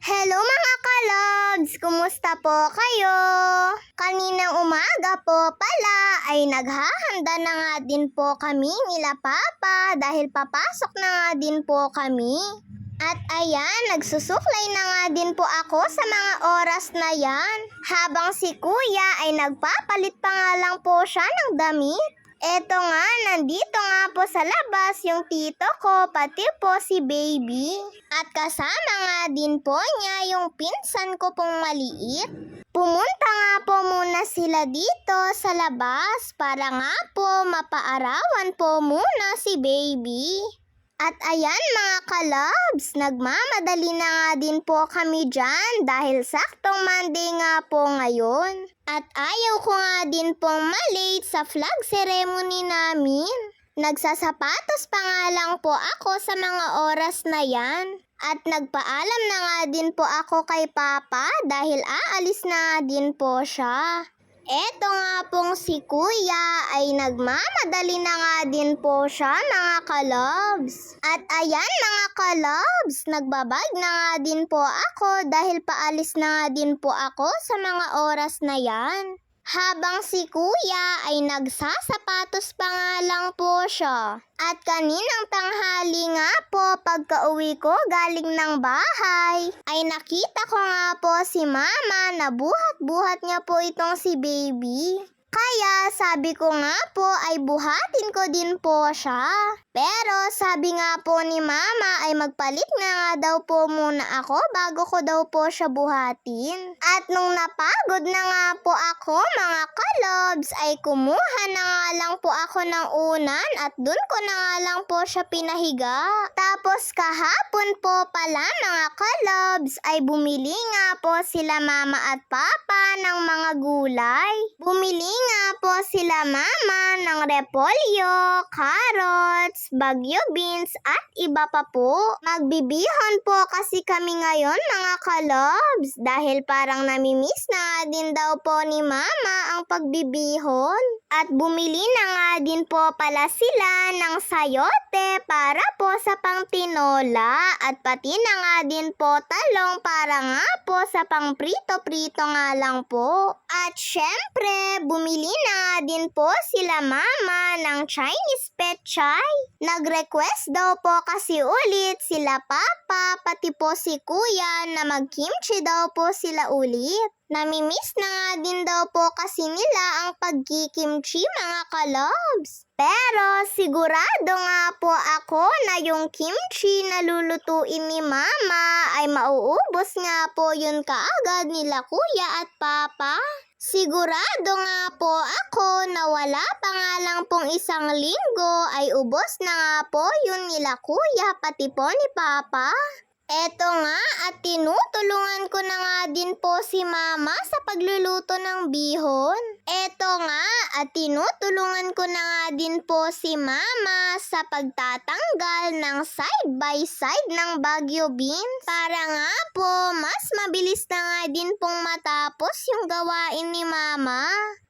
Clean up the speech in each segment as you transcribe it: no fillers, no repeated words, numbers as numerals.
Hello mga ka-loves! Kumusta po kayo? Kaninang umaga po pala ay naghahanda na nga din po kami nila Papa dahil papasok na nga din po kami. At ayan, nagsusuklay na nga din po ako sa mga oras na yan. Habang si Kuya ay nagpapalit pa nga lang po siya ng damit. Eto nga, nandito nga po sa labas yung tito ko, pati po si baby. At kasama nga din po niya yung pinsan ko pong maliit. Pumunta nga po muna sila dito sa labas para nga po mapaarawan po muna si baby. At ayan mga ka-loves, nagmamadali na nga din po kami dyan dahil saktong Monday nga po ngayon. At ayaw ko nga din pong malate sa flag ceremony namin. Nagsasapatos pa nga lang po ako sa mga oras na yan. At nagpaalam na nga din po ako kay Papa dahil aalis na nga din po siya. Eto nga pong si Kuya ay nagmamadali na nga din po siya mga ka-loves. At ayan mga ka-loves, nagbabag na nga din po ako dahil paalis na nga din po ako sa mga oras na yan. Habang si Kuya ay nagsasapatos pa nga lang po siya. At kaninang tanghali nga po pagka-uwi ko galing ng bahay, ay nakita ko nga po si Mama na buhat-buhat niya po itong si baby. Kaya sabi ko nga po ay buhatin ko din po siya. Pero sabi nga po ni Mama ay magpalit na nga daw po muna ako bago ko daw po siya buhatin. At nung napagod na nga po ako mga ka-loves ay kumuha na nga lang po ako ng unan at dun ko na nga lang po siya pinahiga. Tapos kahapon po pala mga ka-loves ay bumili nga po sila Mama at Papa ng mga gulay. Bumili nga po sila Mama ng repolyo, carrots, bagyo beans at iba pa po. Magbibihon po kasi kami ngayon mga ka-loves dahil parang namimiss na nga din daw po ni Mama ang pagbibihon. At bumili na nga din po pala sila ng sayote para po sa pangtinola at pati na nga din po talong para nga po sa pang prito-prito nga lang po. At syempre, bumili na nga din po sila Mama ng Chinese pechay. Nag-request daw po kasi ulit sila Papa pati po si Kuya na mag-kimchi daw po sila ulit. Namimiss na nga din daw po kasi nila ang pagkikimchi mga ka-loves. Pero sigurado nga po ako na yung kimchi na lulutuin ni Mama ay mauubos nga po yun kaagad nila Kuya at Papa. Sigurado nga po ako na wala pa nga lang pong isang linggo ay ubos na nga po yun nila Kuya pati po ni Papa. Eto nga at tinutulungan ko na nga din po si Mama sa pagluluto ng bihon. Eto nga at tinutulungan ko na nga din po si Mama sa pagtatanggal ng side by side ng bagyo beans. Para nga po mas mabilis na nga din pong matapos yung gawain ni Mama.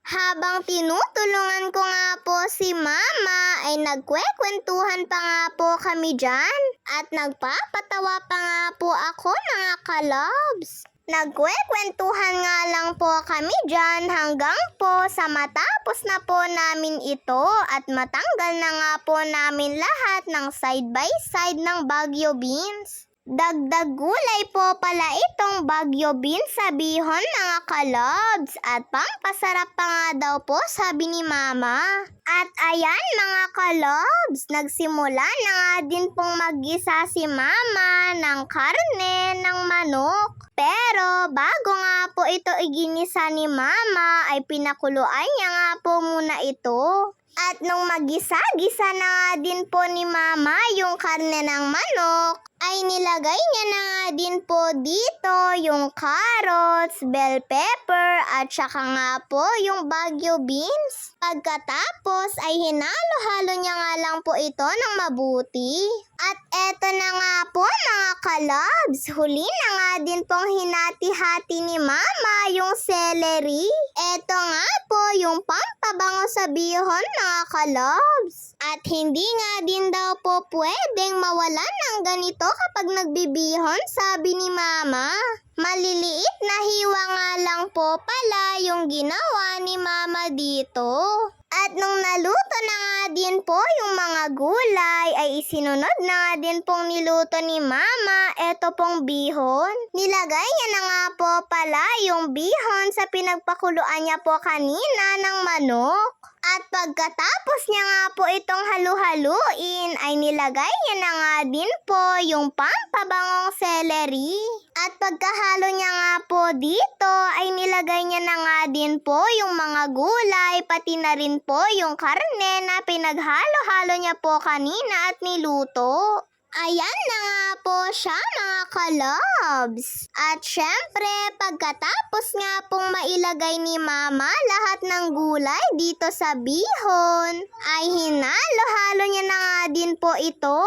Habang tinutulungan ko nga po si Mama ay nagkwekwentuhan pa nga po kami dyan at nagpapatawa pa nga po ako mga ka-loves. Nagkwekwentuhan nga lang po kami dyan hanggang po sa matapos na po namin ito at matanggal na nga po namin lahat ng side by side ng bagyo beans. Dagdag gulay po pala itong bagyo beans sa bihon mga ka-loves at pampasarap pa nga daw po sabi ni Mama. At ayan mga ka-loves, nagsimula na nga din pong maggisa si Mama ng karne ng manok. Pero bago nga po ito iginisa ni Mama ay pinakuluan niya nga po muna ito. At nung magisa-gisa na nga din po ni Mama yung karne ng manok, ay nilagay niya na nga din po dito yung carrots, bell pepper at saka nga po yung bagyo beans. Pagkatapos ay hinalo-halo niya nga lang po ito ng mabuti. At eto na nga po mga ka-loves, huli na nga din pong hinati-hati ni Mama yung celery. Eto nga po yung pampabango sa bihon, mga kalobs. At hindi nga din daw po pwedeng mawalan ng ganito kapag nagbibihon, sabi ni Mama. Maliliit na hiwa nga lang po pala yung ginawa ni Mama dito. At nung naluto na nga din po yung mga gulay, ay isinunod na nga din pong niluto ni Mama eto pong bihon. Nilagay niya na nga po pala yung bihon sa pinagpakuluan niya po kanina ng manok. At pagkatapos niya nga po itong halu-haluin, ay nilagay niya na nga din po yung pampabangong celery. At pagkahalo niya nga po dito, ay nilagay niya na nga din po yung mga gulay, pati na rin po yung karne na pinaghalo-halo niya po kanina at niluto. Ayan na nga po siya, mga kalobs. At syempre, pagkatapos nga pong mailagay ni Mama lahat ng gulay dito sa bihon, ay hinalo-halo niya na nga din po ito.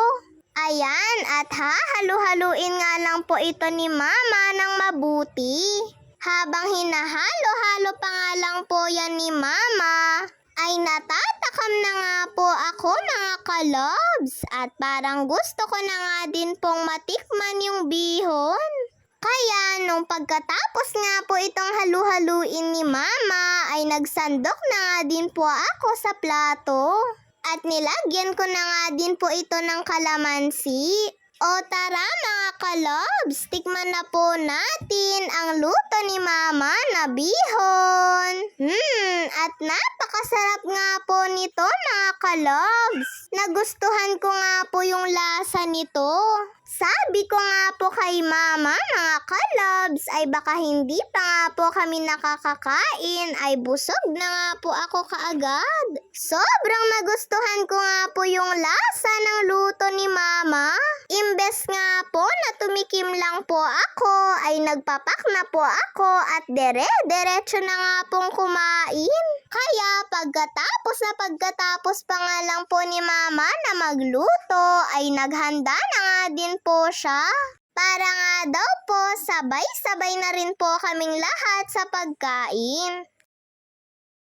Ayan, at hahalu-haluin nga lang po ito ni Mama ng mabuti. Habang hinahalo-halo pa nga lang po yan ni Mama, ay natatakam na nga po ako, mga kalobs. At parang gusto ko na nga din pong matikman yung bihon. Kaya nung pagkatapos nga po itong halu-haluin ni Mama, ay nagsandok na nga din po ako sa plato. At nilagyan ko na nga din po ito ng kalamansi. O tara, mga kalobs, tikman na po natin ang luto ni Mama na bihon. At napakasarap nga po nito, mga kalobs. Nagustuhan ko nga po yung lasa nito. Sabi ko nga po kay Mama, mga kalobs, ay baka hindi pa nga po kami nakakakain, ay busog na nga po ako kaagad. Sobrang nagustuhan ko nga po yung lasa ng luto ni Mama. Imbes nga po na tumikim lang po ako, ay nagpapak na po ako at diretso na nga pong kumain. Kaya pagkatapos pa nga lang po ni Mama na magluto, ay naghanda na nga din po siya. Para nga daw po sabay-sabay na rin po kaming lahat sa pagkain.